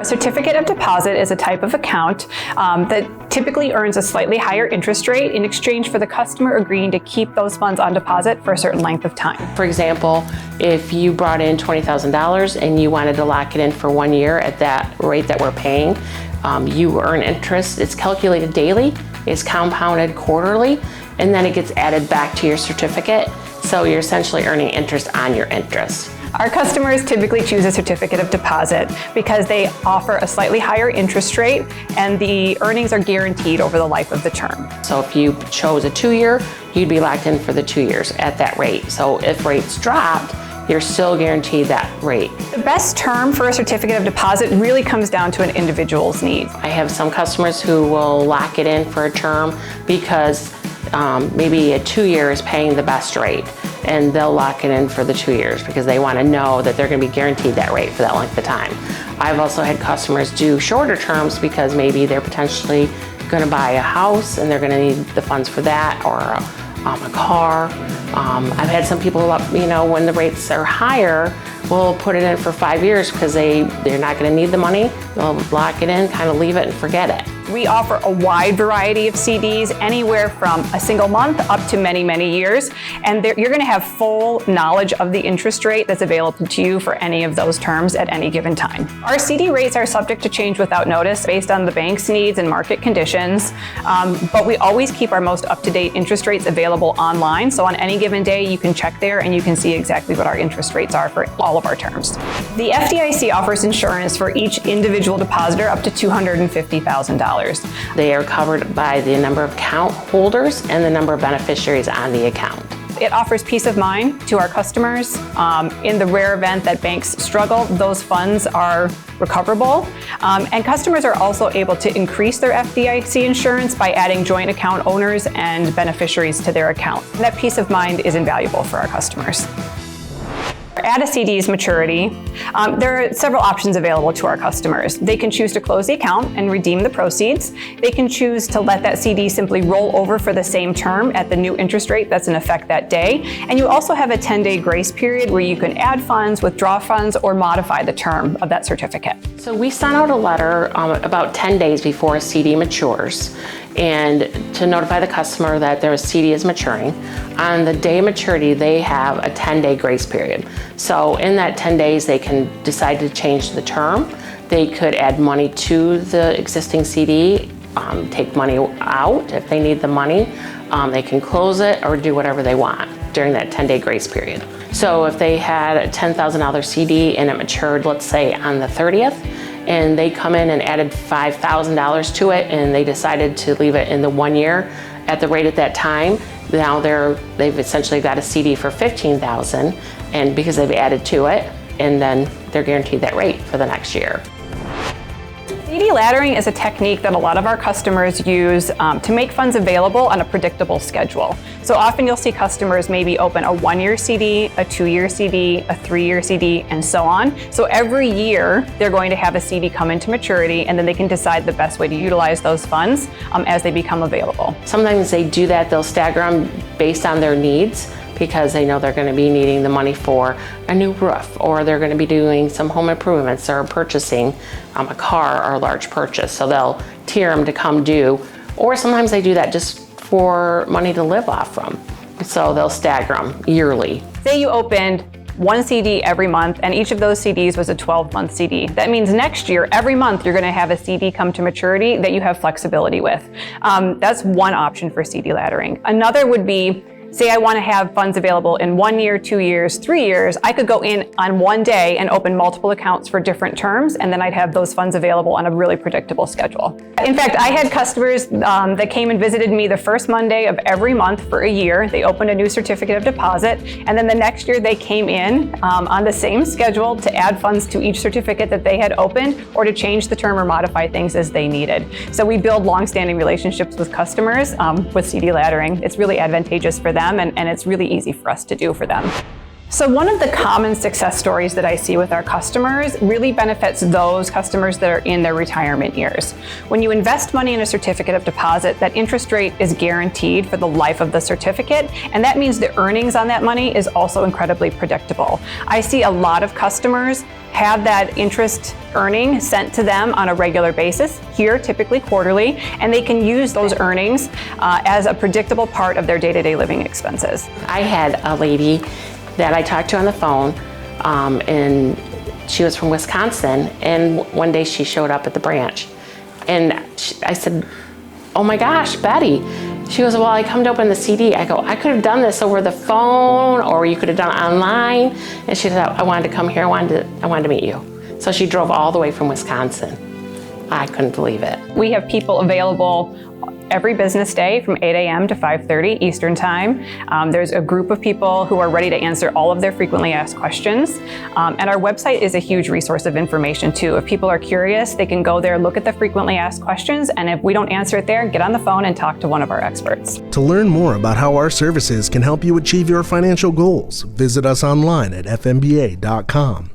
Certificate of deposit is a type of account that typically earns a slightly higher interest rate in exchange for the customer agreeing to keep those funds on deposit for a certain length of time. For example, if you brought in $20,000 and you wanted to lock it in for 1 year at that rate that we're paying, you earn interest. It's calculated daily, it's compounded quarterly, and then it gets added back to your certificate. So you're essentially earning interest on your interest. Our customers typically choose a certificate of deposit because they offer a slightly higher interest rate and the earnings are guaranteed over the life of the term. So if you chose a 2-year, you'd be locked in for the 2 years at that rate. So if rates dropped, you're still guaranteed that rate. The best term for a certificate of deposit really comes down to an individual's needs. I have some customers who will lock it in for a term because maybe a 2-year is paying the best rate, and they'll lock it in for the 2 years because they want to know that they're going to be guaranteed that rate for that length of time. I've also had customers do shorter terms because maybe they're potentially going to buy a house and they're going to need the funds for that, or a car. I've had some people, when the rates are higher, will put it in for 5 years because they're not going to need the money. They'll lock it in, kind of leave it and forget it. We offer a wide variety of CDs, anywhere from a single month up to many, many years. And you're going to have full knowledge of the interest rate that's available to you for any of those terms at any given time. Our CD rates are subject to change without notice based on the bank's needs and market conditions. But we always keep our most up-to-date interest rates available online. So on any given day, you can check there and you can see exactly what our interest rates are for all of our terms. The FDIC offers insurance for each individual depositor up to $250,000. They are covered by the number of account holders and the number of beneficiaries on the account. It offers peace of mind to our customers. In the rare event that banks struggle, those funds are recoverable. And customers are also able to increase their FDIC insurance by adding joint account owners and beneficiaries to their account. And that peace of mind is invaluable for our customers. At a CD's maturity, there are several options available to our customers. They can choose to close the account and redeem the proceeds. They can choose to let that CD simply roll over for the same term at the new interest rate that's in effect that day. And you also have a 10-day grace period where you can add funds, withdraw funds, or modify the term of that certificate. So we send out a letter about 10 days before a CD matures, and to notify the customer that their CD is maturing. On the day of maturity, they have a 10-day grace period. So in that 10 days, they can decide to change the term. They could add money to the existing CD, take money out if they need the money. They can close it or do whatever they want during that 10-day grace period. So if they had a $10,000 CD and it matured, let's say on the 30th, and they come in and added $5,000 to it and they decided to leave it in the 1 year at the rate at that time, now they've essentially got a CD for $15,000, and because they've added to it, and then they're guaranteed that rate for the next year. CD laddering is a technique that a lot of our customers use to make funds available on a predictable schedule. So often you'll see customers maybe open a 1-year CD, a 2-year CD, a 3-year CD, and so on. So every year they're going to have a CD come into maturity, and then they can decide the best way to utilize those funds as they become available. Sometimes they do that, they'll stagger them based on their needs, because they know they're going to be needing the money for a new roof, or they're going to be doing some home improvements, or purchasing a car or a large purchase. So they'll tier them to come due, or sometimes they do that just for money to live off from. So they'll stagger them yearly. Say you opened one CD every month, and each of those CDs was a 12-month CD. That means next year, every month, you're going to have a CD come to maturity that you have flexibility with. That's one option for CD laddering. Another would be, say I want to have funds available in 1 year, 2 years, 3 years, I could go in on one day and open multiple accounts for different terms, and then I'd have those funds available on a really predictable schedule. In fact, I had customers that came and visited me the first Monday of every month for a year. They opened a new certificate of deposit, and then the next year they came in on the same schedule to add funds to each certificate that they had opened, or to change the term or modify things as they needed. So we build long-standing relationships with customers with CD laddering. It's really advantageous for them, and it's really easy for us to do for them. So one of the common success stories that I see with our customers really benefits those customers that are in their retirement years. When you invest money in a certificate of deposit, that interest rate is guaranteed for the life of the certificate, and that means the earnings on that money is also incredibly predictable. I see a lot of customers have that interest earning sent to them on a regular basis, here typically quarterly, and they can use those earnings as a predictable part of their day-to-day living expenses. I had a lady that I talked to on the phone, and she was from Wisconsin, and one day she showed up at the branch, and I said, "Oh my gosh, Betty." She goes, "Well, I come to open the CD." I go, "I could have done this over the phone, or you could have done it online." And she said, "I wanted to come here, I wanted to meet you." So she drove all the way from Wisconsin. I couldn't believe it. We have people available every business day from 8 a.m. to 5:30 Eastern Time. There's a group of people who are ready to answer all of their frequently asked questions. And our website is a huge resource of information too. If people are curious, they can go there, look at the frequently asked questions, and if we don't answer it there, get on the phone and talk to one of our experts. To learn more about how our services can help you achieve your financial goals, visit us online at fmba.com.